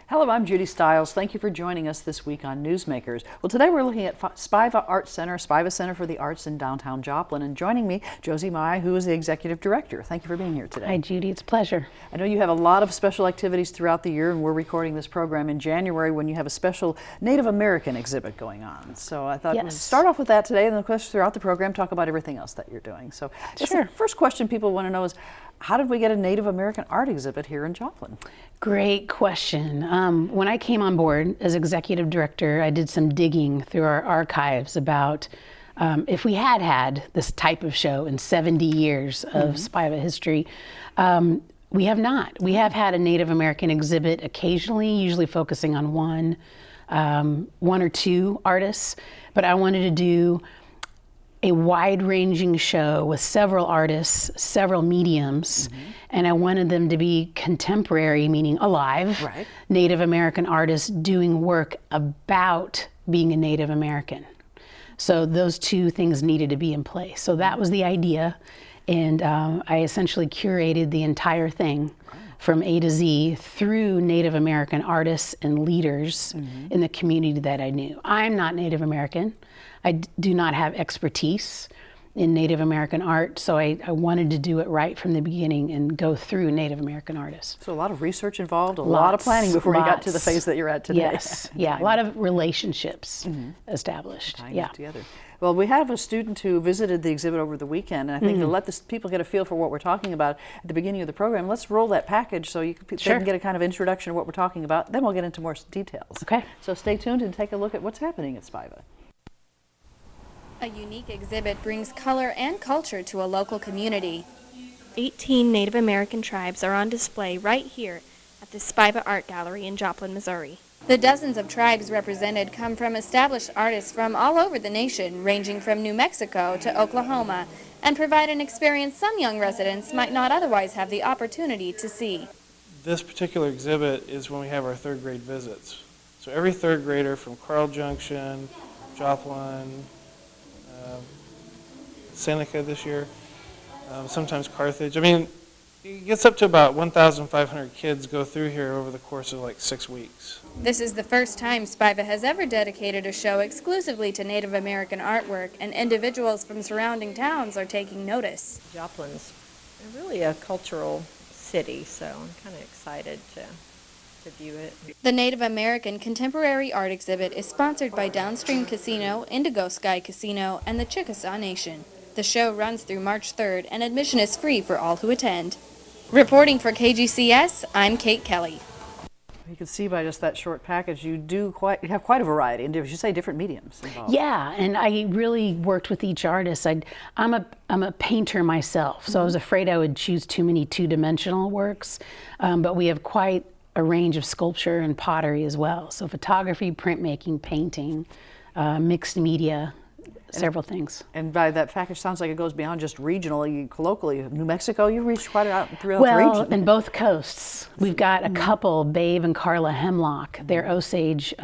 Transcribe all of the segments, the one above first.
Hello, I'm Judy Stiles. Thank you for joining us this week on Newsmakers. Well, today we're looking at Spiva Art Center, Spiva Center for the Arts in downtown Joplin. And joining me, Josie, who is the Executive Director. Thank you for being here today. Hi, Judy. It's a pleasure. I know you have a lot of special activities throughout the year, and we're recording this program in January when you have a special Native American exhibit going on. So I thought we'd start off with that today, and then of course throughout the program talk about everything else that you're doing. So the first question people want to know is, how did we get a Native American art exhibit here in Joplin? Great question. When I came on board as executive director, I did some digging through our archives about if we had this type of show in 70 years of Spiva history. We have not. We have had a Native American exhibit occasionally, usually focusing on one or two artists, but I wanted to do a wide-ranging show with several artists, several mediums, and I wanted them to be contemporary, meaning alive, Native American artists doing work about being a Native American. So those two things needed to be in place. So that was the idea, and I essentially curated the entire thing from A to Z through Native American artists and leaders in the community that I knew. I'm not Native American. I do not have expertise in Native American art, so I wanted to do it right from the beginning and go through Native American artists. So a lot of research involved, a lot of planning before you got to the phase that you're at today. Yes, yeah, a lot of relationships established. Together. Well, we have a student who visited the exhibit over the weekend, and I think to let people get a feel for what we're talking about at the beginning of the program, let's roll that package so they can get a kind of introduction of what we're talking about. Then we'll get into more details. Okay. So stay tuned and take a look at what's happening at Spiva. A unique exhibit brings color and culture to a local community. 18 Native American tribes are on display right here at the Spiva Art Gallery in Joplin, Missouri. The dozens of tribes represented come from established artists from all over the nation, ranging from New Mexico to Oklahoma, and provide an experience some young residents might not otherwise have the opportunity to see. This particular exhibit is when we have our third grade visits. So every third grader from Carl Junction, Joplin, Seneca this year, sometimes Carthage. I mean, it gets up to about 1,500 kids go through here over the course of like 6 weeks. This is the first time Spiva has ever dedicated a show exclusively to Native American artwork, and individuals from surrounding towns are taking notice. Joplin's really a cultural city, so I'm kind of excited to view it. The Native American Contemporary Art Exhibit is sponsored by Downstream Casino, Indigo Sky Casino, and the Chickasaw Nation. The show runs through March 3rd, and admission is free for all who attend. Reporting for KGCS, I'm Kate Kelly. You can see by just that short package, you have quite a variety, and as you say, different mediums involved. Yeah, and I really worked with each artist. I'm a painter myself, so I was afraid I would choose too many two-dimensional works, but we have quite a range of sculpture and pottery as well. So photography, printmaking, painting, mixed media, several things. And by that package, sounds like it goes beyond just regionally, locally. New Mexico, you reached quite out throughout the region. Well, in both coasts. We've got a couple, Babe and Carla Hemlock. They're Osage,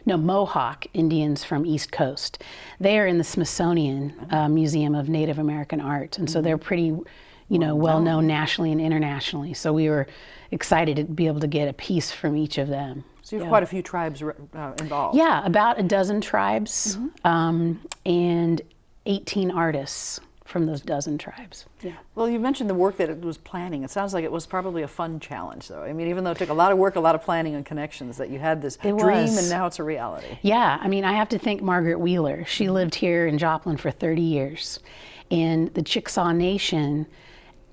Mohawk Indians from East Coast. They are in the Smithsonian Museum of Native American Art, and so they're pretty, well known nationally and internationally. So we were excited to be able to get a piece from each of them. So you have quite a few tribes involved. Yeah, about a dozen tribes and 18 artists from those dozen tribes. Yeah. Well, you mentioned the work that it was planning. It sounds like it was probably a fun challenge, though. I mean, even though it took a lot of work, a lot of planning and connections, that you had this dream and now it's a reality. Yeah, I mean, I have to thank Margaret Wheeler. She lived here in Joplin for 30 years. And the Chickasaw Nation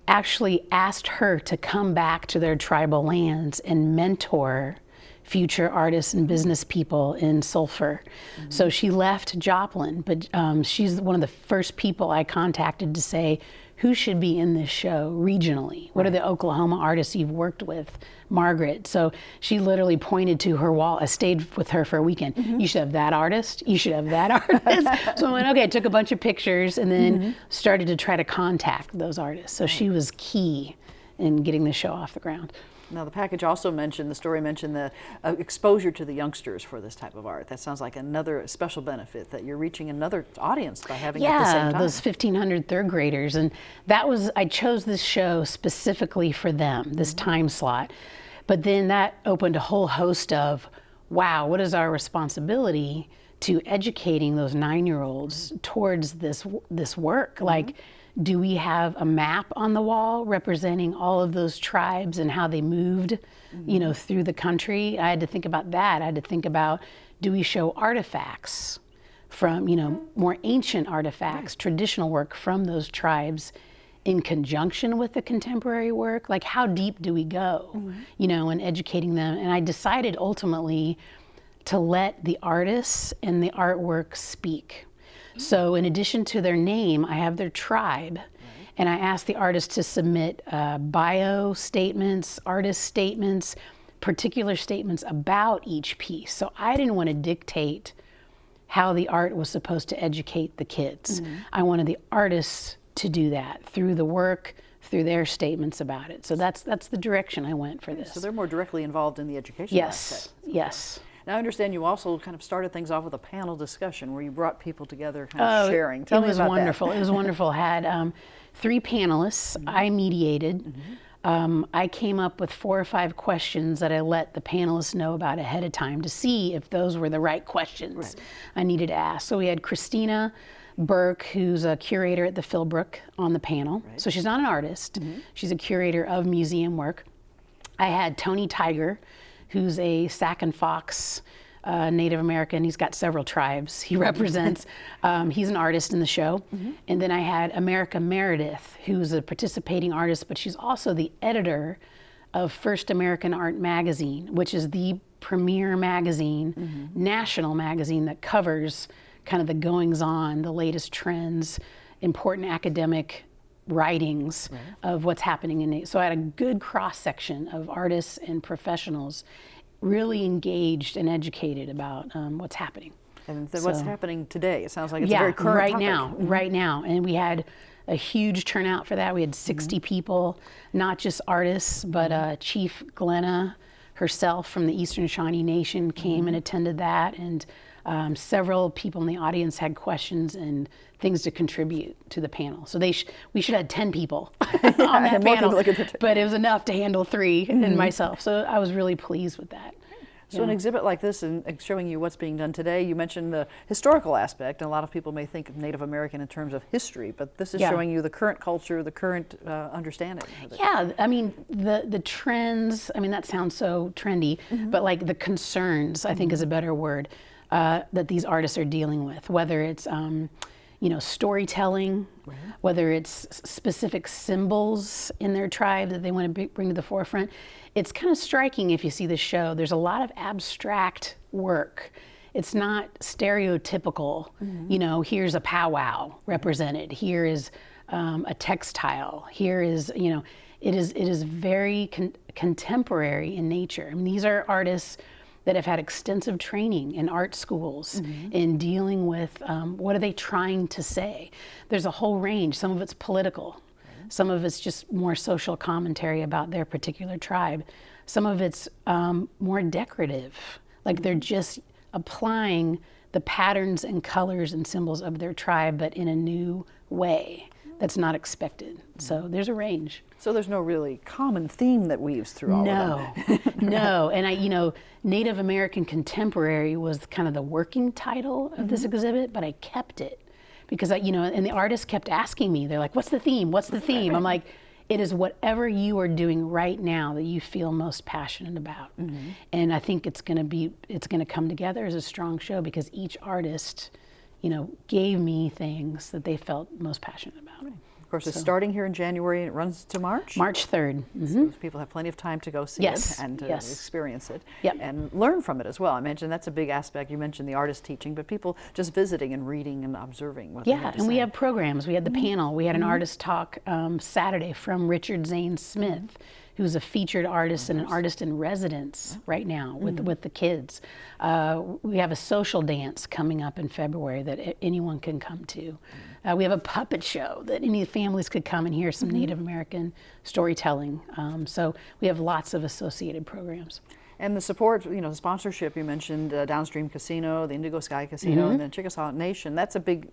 actually asked her to come back to their tribal lands and mentor future artists and business people in Sulphur. So she left Joplin, but she's one of the first people I contacted to say, who should be in this show regionally? What are the Oklahoma artists you've worked with? Margaret. So she literally pointed to her wall. I stayed with her for a weekend. You should have that artist. You should have that artist. So I went, okay, I took a bunch of pictures and then started to try to contact those artists. So she was key in getting the show off the ground. Now, the package also mentioned, the story mentioned the exposure to the youngsters for this type of art. That sounds like another special benefit, that you're reaching another audience by having it at the same time. Yeah, those 1,500 third graders. And that was, I chose this show specifically for them, this time slot. But then that opened a whole host of, wow, what is our responsibility to educating those 9-year-olds towards this work? Like, do we have a map on the wall representing all of those tribes and how they moved, you know, through the country? I had to think about that. I had to think about, do we show artifacts from, you know, more ancient artifacts, traditional work from those tribes in conjunction with the contemporary work? Like, how deep do we go, you know, in educating them? And I decided ultimately to let the artists and the artwork speak. So in addition to their name, I have their tribe, and I asked the artists to submit bio statements, artist statements, particular statements about each piece. So I didn't want to dictate how the art was supposed to educate the kids. I wanted the artists to do that through the work, through their statements about it. So that's the direction I went for this. So they're more directly involved in the education aspect. Yes. Now I understand you also kind of started things off with a panel discussion where you brought people together kind of sharing. Tell me about that. It was wonderful. It was wonderful. Had 3 panelists. I mediated. I came up with 4 or 5 questions that I let the panelists know about ahead of time to see if those were the right questions I needed to ask. So we had Christina Burke, who's a curator at the Philbrook, on the panel. So she's not an artist. She's a curator of museum work. I had Tony Tiger, who's a Sac and Fox Native American. He's got several tribes he represents. He's an artist in the show. And then I had America Meredith, who's a participating artist, but she's also the editor of First American Art Magazine, which is the premier magazine, national magazine that covers kind of the goings-on, the latest trends, important academic writings of what's happening in it. So I had a good cross-section of artists and professionals really engaged and educated about what's happening. And what's happening today? It sounds like it's a very current topic. Right now. And we had a huge turnout for that. We had 60 people, not just artists, but Chief Glenna herself from the Eastern Shawnee Nation came and attended that. And several people in the audience had questions and things to contribute to the panel. So we should have 10 people on that panel, but it was enough to handle 3 and myself. So I was really pleased with that. So an exhibit like this and showing you what's being done today, you mentioned the historical aspect, and a lot of people may think of Native American in terms of history, but this is showing you the current culture, the current understanding of it. Yeah, I mean, the trends, I mean, that sounds so trendy, but like the concerns, I think is a better word, that these artists are dealing with, whether it's you know, storytelling, whether it's specific symbols in their tribe that they want to bring to the forefront. It's kind of striking if you see the show. There's a lot of abstract work. It's not stereotypical, you know, here's a powwow represented, here is a textile, here is, you know, it is very contemporary in nature. I mean, these are artists that have had extensive training in art schools in dealing with what are they trying to say. There's a whole range. Some of it's political. Some of it's just more social commentary about their particular tribe. Some of it's more decorative. Like they're just applying the patterns and colors and symbols of their tribe, but in a new way that's not expected. So there's a range. So there's no really common theme that weaves through all of them. No. And you know, Native American Contemporary was kind of the working title of this exhibit, but I kept it because you know, and the artists kept asking me, they're like, what's the theme? What's the theme? I'm like, it is whatever you are doing right now that you feel most passionate about. And I think it's going to come together as a strong show because each artist, you know, gave me things that they felt most passionate about. Of course, it's starting here in January and it runs to March? March 3rd. So people have plenty of time to go see it and experience it and learn from it as well. I mentioned that's a big aspect. You mentioned the artist teaching, but people just visiting and reading and observing what they have to and say. we have programs. We had the panel. We had an artist talk Saturday from Richard Zane Smith, who's a featured artist and an artist in residence right now with the kids. We have a social dance coming up in February that anyone can come to. We have a puppet show that any families could come and hear some Native American storytelling. So we have lots of associated programs. And the support, the sponsorship, you mentioned Downstream Casino, the Indigo Sky Casino, and the Chickasaw Nation. That's a big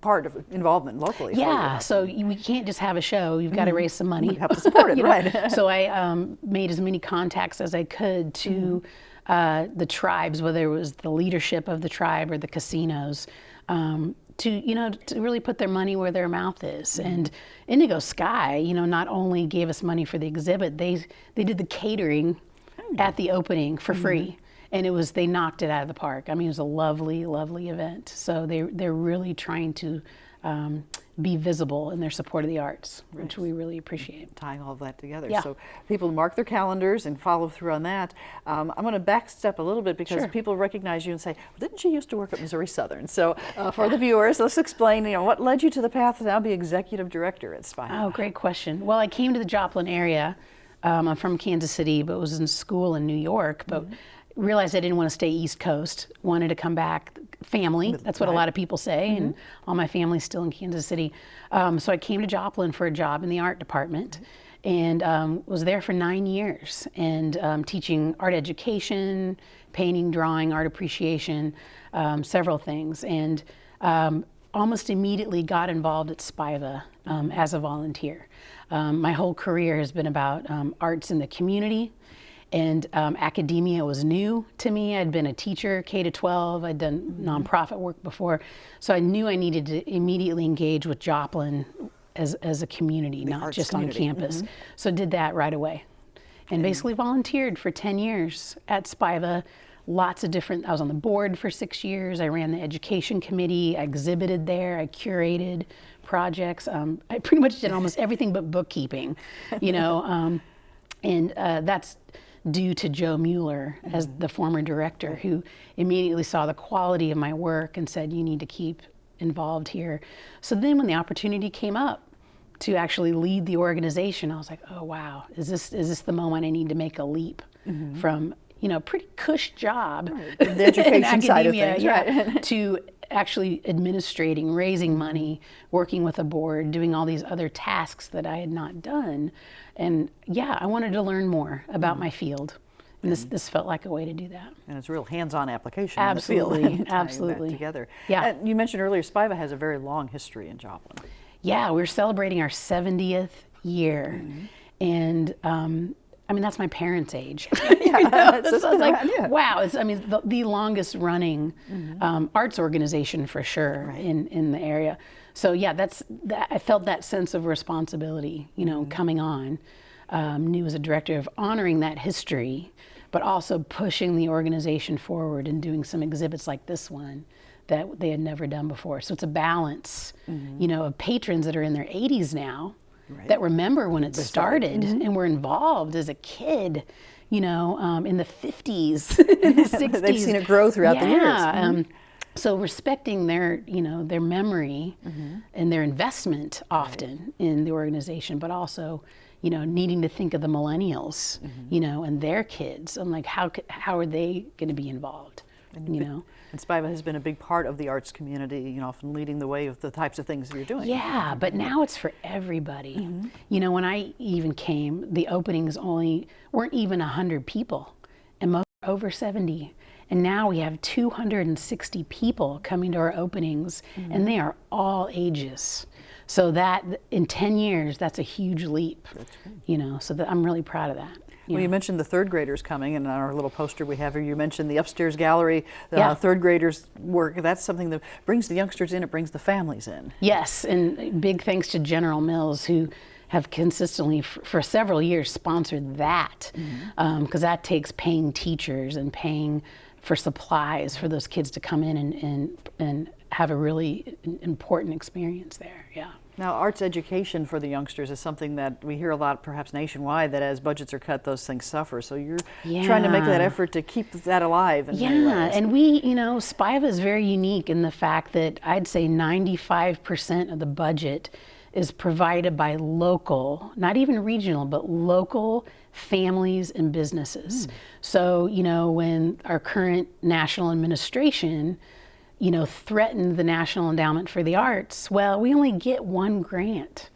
part of involvement locally. Yeah, so we can't just have a show. You've got to raise some money. You have to support it, right. So I made as many contacts as I could to the tribes, whether it was the leadership of the tribe or the casinos, to really put their money where their mouth is. And Indigo Sky, not only gave us money for the exhibit, they did the catering at the opening for free. And they knocked it out of the park. I mean, it was a lovely, lovely event. So they're really trying to be visible in their support of the arts, which we really appreciate. Tying all of that together. Yeah. So people mark their calendars and follow through on that. I'm going to backstep a little bit because people recognize you and say, well, didn't she used to work at Missouri Southern? So for the viewers, let's explain, what led you to the path to now be executive director at Spiva? Oh, great question. Well, I came to the Joplin area. I'm from Kansas City, but was in school in New York, but realized I didn't want to stay East Coast, wanted to come back. Family, that's what a lot of people say, and all my family's still in Kansas City. So I came to Joplin for a job in the art department, and was there for 9 years, and teaching art education, painting, drawing, art appreciation, several things, and almost immediately got involved at Spiva as a volunteer. My whole career has been about arts in the community. And academia was new to me. I'd been a teacher, K-12. I'd done nonprofit work before. So I knew I needed to immediately engage with Joplin as a community, not just on campus. So did that right away. And basically volunteered for 10 years at Spiva. Lots of different, I was on the board for 6 years. I ran the education committee. I exhibited there. I curated projects. I pretty much did almost everything but bookkeeping, and that's due to Joe Mueller as the former director, who immediately saw the quality of my work and said, you need to keep involved here. So then when the opportunity came up to actually lead the organization, I was like, oh wow, is this the moment I need to make a leap from, pretty cush job, the education side of things, to actually administrating, raising money, working with a board, doing all these other tasks that I had not done. And I wanted to learn more about my field. And this felt like a way to do that. And it's a real hands-on application Absolutely, in the field. absolutely. Together. Yeah. And you mentioned earlier, Spiva has a very long history in Joplin. Yeah, we're celebrating our 70th year. And that's my parents' age. Wow. It's the longest running arts organization for sure in the area. So I felt that sense of responsibility, coming on, new as a director, of honoring that history, but also pushing the organization forward and doing some exhibits like this one that they had never done before. So it's a balance, of patrons that are in their 80s now, that remember when it started and were involved as a kid, in the 50s, in the 60s. They've seen it grow throughout the years. So respecting their, their memory and their investment often in the organization, but also, needing to think of the millennials, and their kids, and like how are they going to be involved, And Spiva has been a big part of the arts community, often leading the way of the types of things that you're doing. Yeah, but now it's for everybody. When I even came, the openings weren't even 100 people, and most were over 70. And now we have 260 people coming to our openings, and they are all ages. So that in 10 years, that's a huge leap. So I'm really proud of that. Well, you mentioned the third graders coming, and on our little poster we have here, you mentioned the upstairs gallery, the third graders work. That's something that brings the youngsters in, it brings the families in. Yes, and big thanks to General Mills, who have consistently for several years sponsored that, because that takes paying teachers and paying for supplies for those kids to come in and have a really important experience there. Now, arts education for the youngsters is something that we hear a lot, perhaps nationwide, that as budgets are cut, those things suffer. So you're trying to make that effort to keep that alive. In many ways. And we, Spiva is very unique in the fact that I'd say 95% of the budget is provided by local, not even regional, but local families and businesses. So, when our current national administration threatened the National Endowment for the Arts, well, we only get one grant.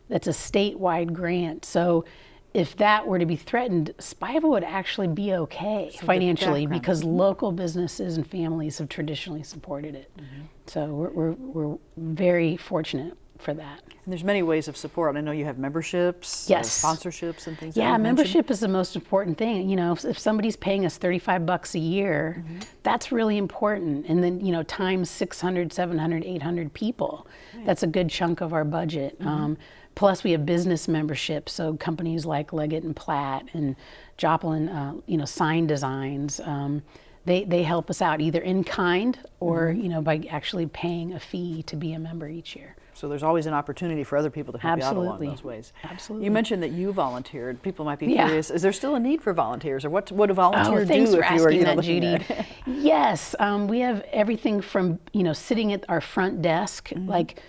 That's a statewide grant. So if that were to be threatened, Spiva would actually be okay financially because local businesses and families have traditionally supported it. So we're very fortunate for that. And there's many ways of support. I know you have memberships, sponsorships and things. Yeah, membership is the most important thing. You know, if somebody's paying us $35 a year, that's really important. And then, you know, times 600, 700, 800 people, that's a good chunk of our budget. Plus we have business memberships, so companies like Leggett and Platt and Joplin, you know, Sign Designs, they help us out either in kind or, you know, by actually paying a fee to be a member each year. So there's always an opportunity for other people to help you out along those ways. Absolutely. You mentioned that you volunteered. People might be curious, is there still a need for volunteers, or what do volunteers do for if you were, you know, Judy. Yes, we have everything from, you know, sitting at our front desk, like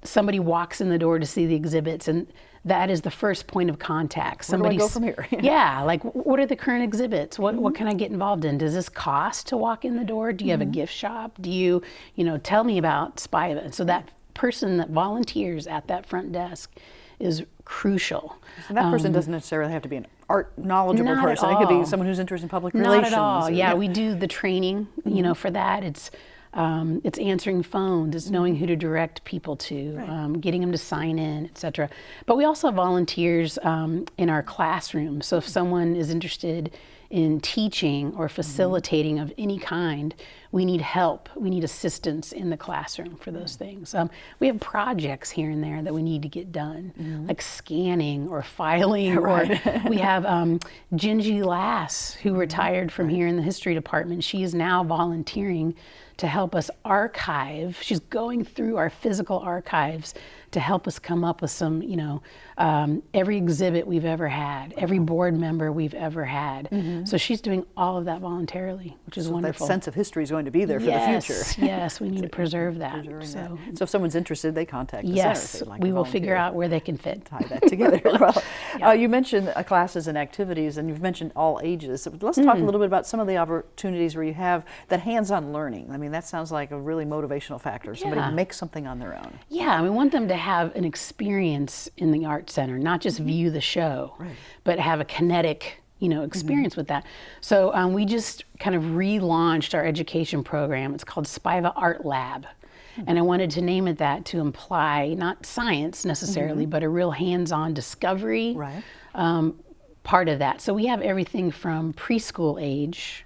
somebody walks in the door to see the exhibits, and that is the first point of contact. Where do I go from here? Yeah, like what are the current exhibits? What can I get involved in? Does this cost to walk in the door? Do you have a gift shop? Do you know, tell me about Spiva. So that person that volunteers at that front desk is crucial. So that person doesn't necessarily have to be an art knowledgeable person. It could be someone who's interested in public relations. Not at all. Yeah, we do the training, you know, for that. It's answering phones, it's knowing who to direct people to, getting them to sign in, etc. But we also have volunteers in our classroom. So if someone is interested in teaching or facilitating of any kind, we need help. We need assistance in the classroom for those things. We have projects here and there that we need to get done, like scanning or filing. Or we have Gingy Lass, who retired from here in the history department. She is now volunteering to help us archive. She's going through our physical archives to help us come up with some, you know, every exhibit we've ever had, every board member we've ever had. So she's doing all of that voluntarily, which is wonderful. That sense of history is going to be there for the future. Yes, we need to preserve that. So if someone's interested, they contact the yes, center. Like we will figure out where they can fit. Tie that together. Well, you mentioned classes and activities, and you've mentioned all ages. So let's talk a little bit about some of the opportunities where you have that hands-on learning. I mean, that sounds like a really motivational factor. Somebody makes something on their own. Yeah, we want them to have an experience in the art center, not just view the show, but have a kinetic, you know, experience with that. So we just kind of relaunched our education program. It's called Spiva Art Lab. And I wanted to name it that to imply not science necessarily, but a real hands-on discovery part of that. So we have everything from preschool age,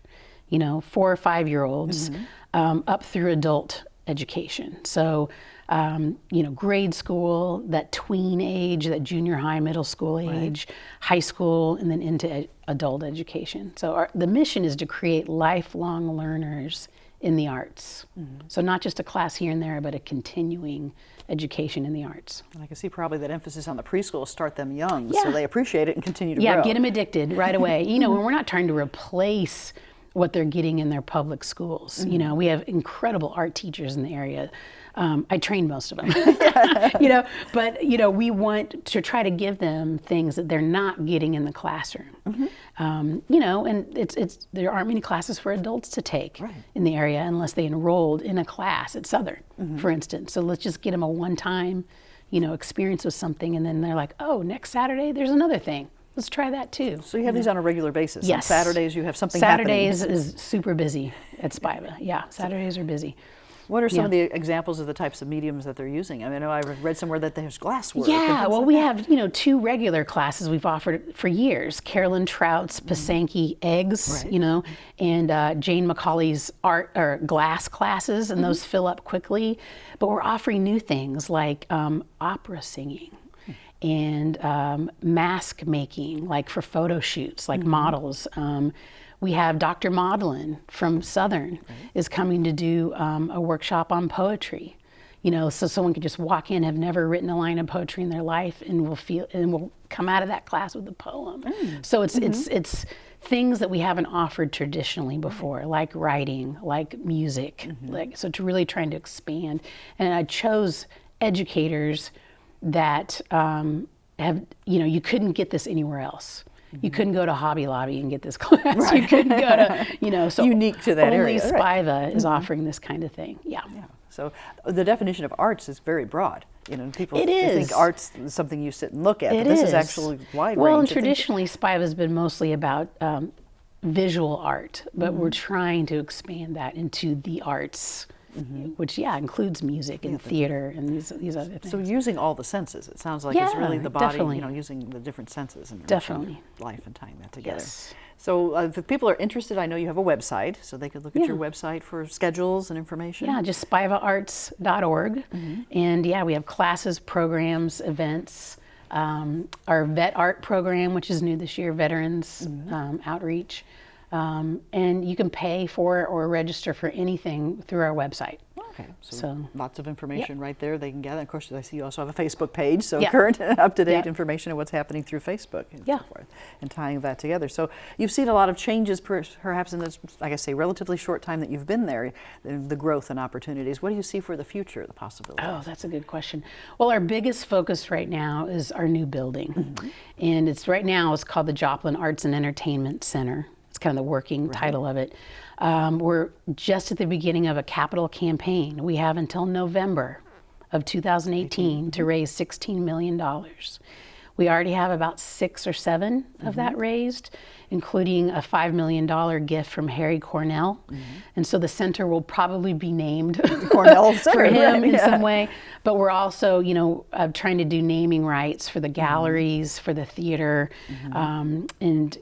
you know, 4 or 5 year olds, up through adult education. So, you know, grade school, that tween age, that junior high, middle school age, high school, and then into adult education. So the mission is to create lifelong learners in the arts. So not just a class here and there, but a continuing education in the arts. And I can see probably that emphasis on the preschool, start them young, so they appreciate it and continue to grow. Yeah, get them addicted right away. You know, we're not trying to replace what they're getting in their public schools. You know, we have incredible art teachers in the area. I train most of them, you know, but, you know, we want to try to give them things that they're not getting in the classroom. You know, and there aren't many classes for adults to take in the area unless they enrolled in a class at Southern, for instance. So let's just get them a one-time, you know, experience with something, and then they're like, oh, next Saturday, there's another thing. Let's try that too. So you have these on a regular basis? Yes. On Saturdays you have something Saturdays happening? is super busy at Spiva. Yeah, Saturdays are busy. What are some of the examples of the types of mediums that they're using? I mean, I know I read somewhere that there's glasswork. Yeah, well, we have, you know, 2 regular classes we've offered for years. Carolyn Trout's Pasanke eggs, you know, and Jane McCauley's art or glass classes, and those fill up quickly. But we're offering new things like opera singing and mask making, like for photo shoots, like models. We have Dr. Maudlin from Southern is coming to do a workshop on poetry. You know, so someone could just walk in, have never written a line of poetry in their life, and will come out of that class with a poem. So it's things that we haven't offered traditionally before, like writing, like music, like so. To really trying to expand, and I chose educators that have, you know, you couldn't get this anywhere else. You couldn't go to Hobby Lobby and get this class. You couldn't go to, you know, so unique to that only area. Spiva is offering this kind of thing. Yeah. So the definition of arts is very broad. You know, people It is. think art's something you sit and look at, It but this is is. actually wide Well, and range. traditionally, Spiva has been mostly about visual art, but we're trying to expand that into the arts, which, includes music and theater and these other things. So using all the senses, it sounds like it's really the body, definitely. you know, using the different senses and Definitely. life and tying that together. Yes. So if people are interested, I know you have a website, so they could look at your website for schedules and information. Yeah, just spivaarts.org. And we have classes, programs, events. Our vet art program, which is new this year, veterans outreach. And you can pay for or register for anything through our website. Okay, so So, lots of information right there they can gather. Of course, I see you also have a Facebook page, so Yeah. current and up-to-date Yeah. information of what's happening through Facebook and Yeah. so forth, and tying that together. So you've seen a lot of changes perhaps in this, like I say, relatively short time that you've been there, the growth and opportunities. What do you see for the future, the possibilities? Oh, that's a good question. Well, our biggest focus right now is our new building. And it's called the Joplin Arts and Entertainment Center. It's kind of the working title of it. We're just at the beginning of a capital campaign. We have until November of 2018 to raise $16 million. We already have about 6 or 7 of that raised, including a $5 million gift from Harry Cornell. And so the center will probably be named Cornell Center, for him right, in some way. But we're also, trying to do naming rights for the galleries, for the theater, and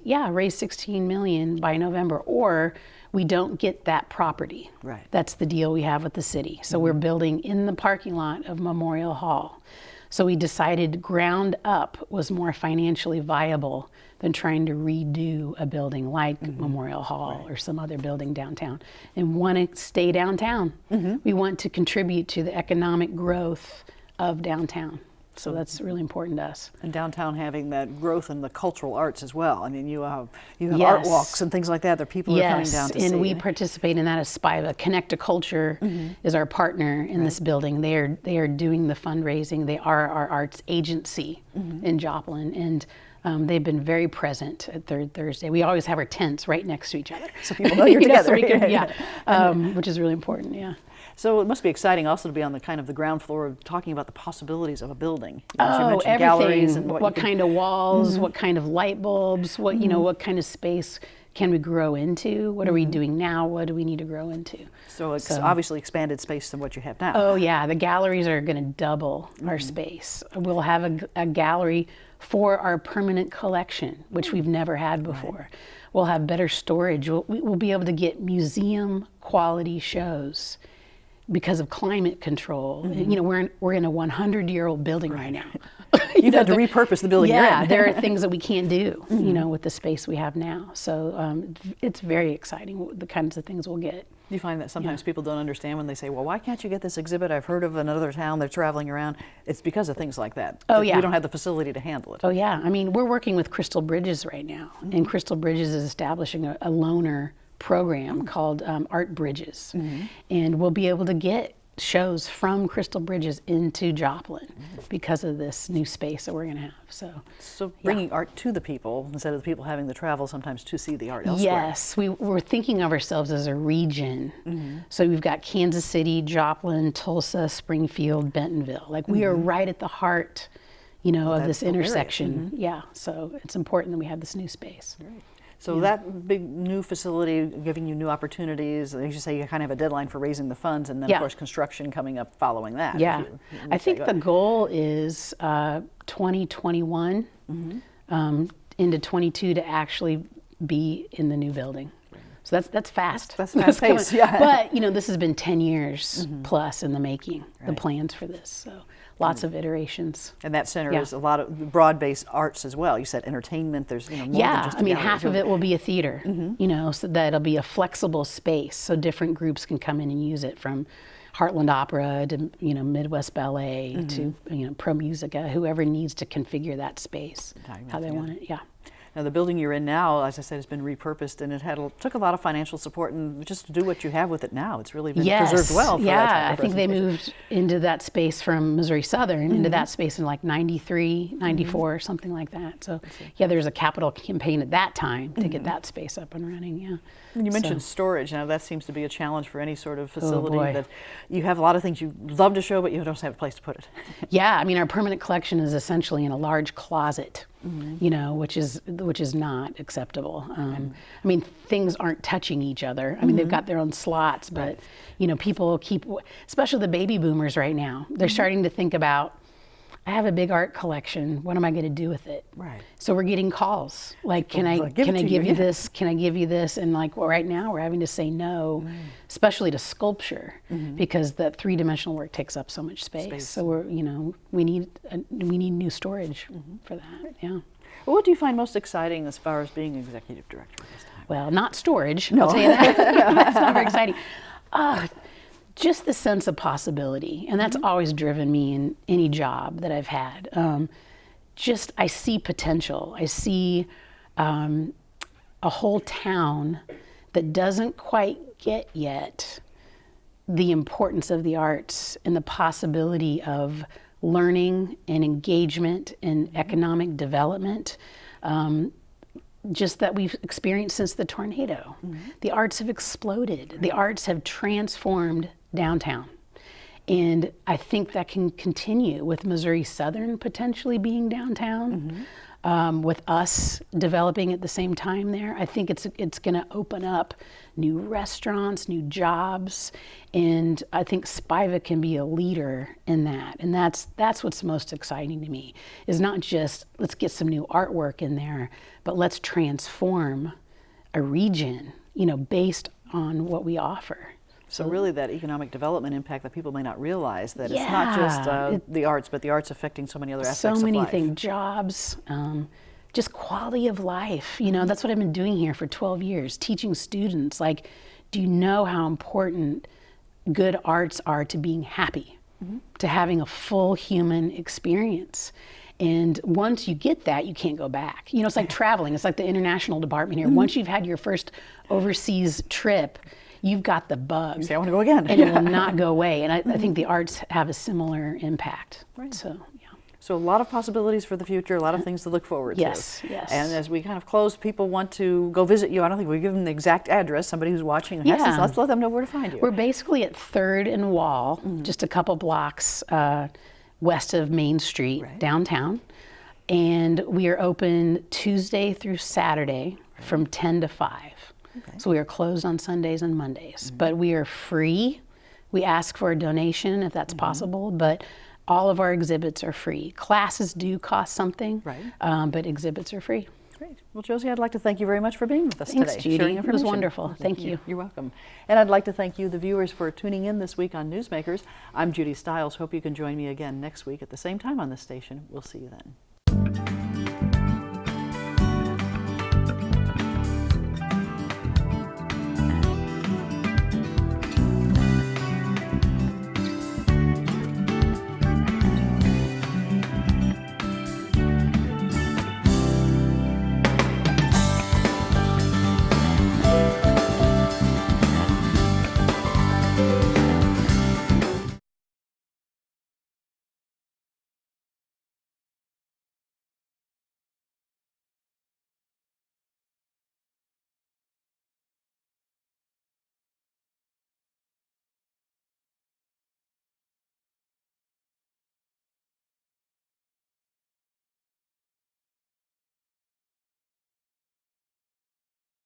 raise $16 million by November. Or we don't get that property. Right. That's the deal we have with the city. So we're building in the parking lot of Memorial Hall. So we decided ground up was more financially viable than trying to redo a building like Memorial Hall or some other building downtown, and want to stay downtown. We want to contribute to the economic growth of downtown. So that's really important to us. And downtown having that growth in the cultural arts as well. I mean, you have art Yes. walks and things like that that people are coming down to see. and we participate in that as Spiva. Connect to Culture is our partner in this building. They are doing the fundraising. They are our arts agency in Joplin, and they've been very present at Third Thursday. We always have our tents right next to each other, So people know you're together. So we can, which is really important. Yeah. So it must be exciting also to be on the kind of the ground floor of talking about the possibilities of a building. You know, as you mentioned everything. galleries and what kind of walls, what kind of light bulbs, what what kind of space can we grow into? What are we doing now? What do we need to grow into? So it's obviously expanded space than what you have now. Oh yeah, the galleries are going to double our space. We'll have a gallery for our permanent collection, which we've never had before. We'll have better storage. We'll be able to get museum quality shows because of climate control. You know, we're in a 100-year-old building right now. You've had to repurpose the building you're in. there are things that we can't do, with the space we have now. So it's very exciting, the kinds of things we'll get. You find that sometimes people don't understand when they say, well, why can't you get this exhibit? I've heard of another town, they're traveling around. It's because of things like that. Oh, yeah. We don't have the facility to handle it. Oh, yeah. I mean, we're working with Crystal Bridges right now, and Crystal Bridges is establishing a loaner program called Art Bridges. And we'll be able to get shows from Crystal Bridges into Joplin because of this new space that we're going to have. So bringing art to the people instead of the people having to travel sometimes to see the art elsewhere. Yes, we're thinking of ourselves as a region. So we've got Kansas City, Joplin, Tulsa, Springfield, Bentonville. Like we are right at the heart, of this intersection. Yeah, so it's important that we have this new space. Right. So that big new facility giving you new opportunities, as you say, you kind of have a deadline for raising the funds, and then of course construction coming up following that. Yeah, I think the goal is 2021 into 22 to actually be in the new building. So that's fast. That's fast paced, yeah. But this has been 10 years plus in the making, the plans for this. So lots of iterations. And that center is a lot of broad-based arts as well. You said entertainment. There's more than just a gallery. Half of it will be a theater. So that'll be a flexible space, so different groups can come in and use it, from Heartland Opera to Midwest Ballet to Pro Musica, whoever needs to configure that space how they want it. Yeah. Now, the building you're in now, as I said, has been repurposed, and it took a lot of financial support, and just to do what you have with it now, it's really been preserved well. For that type of I think they moved into that space from Missouri Southern into that space in like 93, 94, something like that. So yeah, there was a capital campaign at that time to get that space up and running. Yeah. And you mentioned storage. Now that seems to be a challenge for any sort of facility. That you have a lot of things you love to show, but you don't have a place to put it. Yeah, I mean, our permanent collection is essentially in a large closet, you know, which is not acceptable. I mean, things aren't touching each other. I mean, they've got their own slots, but you know, people keep, especially the baby boomers right now, they're starting to think about, I have a big art collection. What am I going to do with it? Right. So we're getting calls like, can I give you this? Can I give you this? And like, well, right now we're having to say no, especially to sculpture, because that three-dimensional work takes up so much space. So we're, you know, we need new storage for that. Yeah. Well, what do you find most exciting as far as being executive director this time? Well, not storage. No. I'll tell you that. That's not very exciting. Just the sense of possibility, and that's always driven me in any job that I've had. I see potential. I see a whole town that doesn't quite get yet the importance of the arts and the possibility of learning and engagement and economic development. Just that we've experienced since the tornado. The arts have exploded. The arts have transformed downtown. And I think that can continue with Missouri Southern potentially being downtown, with us developing at the same time there. I think it's going to open up new restaurants, new jobs, and I think Spiva can be a leader in that. And that's what's most exciting to me, is not just let's get some new artwork in there, but let's transform a region, you know, based on what we offer. So really that economic development impact that people may not realize, that it's not just the arts, but the arts affecting so many other aspects of life. So many things, jobs, just quality of life. You know, that's what I've been doing here for 12 years, teaching students, like, do you know how important good arts are to being happy, to having a full human experience? And once you get that, you can't go back. You know, it's like traveling. It's like the international department here. Once you've had your first overseas trip, you've got the bug. You say, I want to go again. And it will not go away. And I think the arts have a similar impact. Right. So, yeah. So a lot of possibilities for the future, a lot of things to look forward to. Yes. And as we kind of close, people want to go visit you. I don't think we give them the exact address. Somebody who's watching, let's let them know where to find you. We're basically at 3rd and Wall, just a couple blocks west of Main Street, downtown. And we are open Tuesday through Saturday from 10 to 5. Okay. So we are closed on Sundays and Mondays, but we are free. We ask for a donation if that's possible, but all of our exhibits are free. Classes do cost something, but exhibits are free. Great. Well, Josie, I'd like to thank you very much for being with us Thanks, today. Judy. It was wonderful. Thank you. You're welcome. And I'd like to thank you, the viewers, for tuning in this week on Newsmakers. I'm Judy Stiles. Hope you can join me again next week at the same time on this station. We'll see you then.